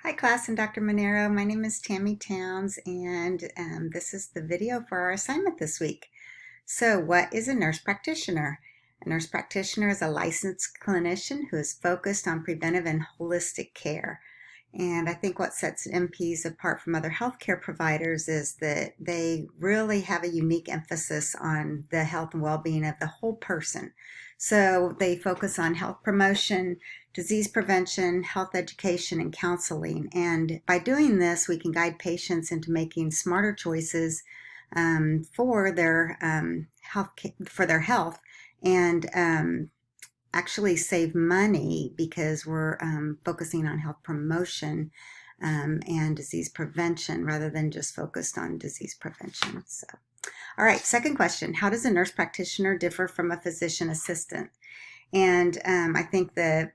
Hi class and Dr. Monero. My name is Tammy Towns and this is the video for our assignment this week. So what is a nurse practitioner? A nurse practitioner is a licensed clinician who is focused on preventive and holistic care. And I think what sets NPs apart from other healthcare providers is that they really have a unique emphasis on the health and well-being of the whole person. So they focus on health promotion, disease prevention, health education, and counseling. And by doing this, we can guide patients into making smarter choices for their health and actually save money because we're focusing on health promotion and disease prevention rather than just focused on disease prevention. So, all right, second question. How does a nurse practitioner differ from a physician assistant? And I think the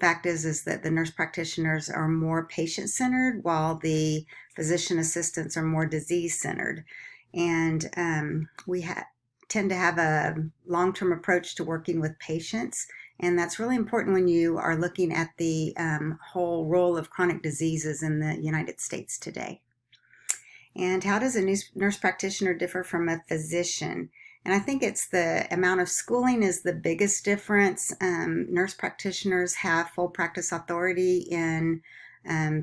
fact is that the nurse practitioners are more patient-centered while the physician assistants are more disease-centered. And we tend to have a long-term approach to working with patients, and that's really important when you are looking at the whole role of chronic diseases in the United States today. And how does a nurse practitioner differ from a physician? And I think it's the amount of schooling is the biggest difference. Nurse practitioners have full practice authority in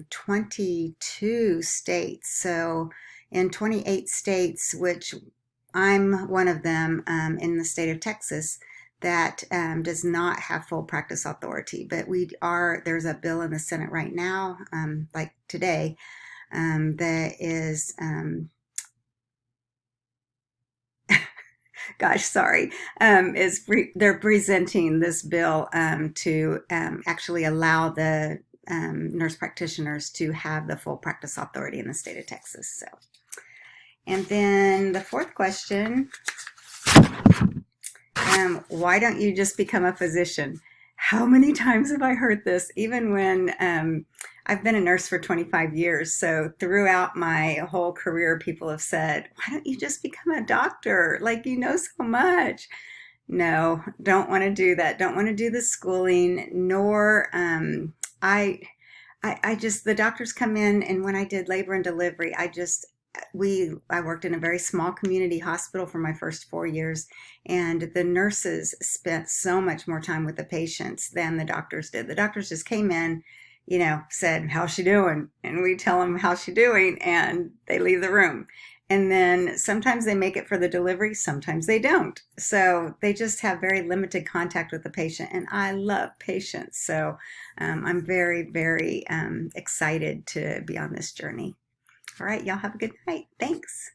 22 states. So in 28 states, which I'm one of them in the state of Texas, that does not have full practice authority. But there's a bill in the Senate right now, like today, that is they're presenting this bill to actually allow the nurse practitioners to have the full practice authority in the state of Texas. So, and then the fourth question, why don't you just become a physician? How many times have I heard this? Even when I've been a nurse for 25 years, so throughout my whole career, people have said, why don't you just become a doctor? Like, you know so much. No, don't want to do that. Don't want to do the schooling, nor I just, the doctors come in, and when I did labor and delivery, I worked in a very small community hospital for my first 4 years, and the nurses spent so much more time with the patients than the doctors did. The doctors just came in, said, how's she doing? And we tell them how's she doing, and they leave the room. And then sometimes they make it for the delivery, sometimes they don't. So they just have very limited contact with the patient, and I love patients. So I'm very, very excited to be on this journey. All right, y'all have a good night. Thanks.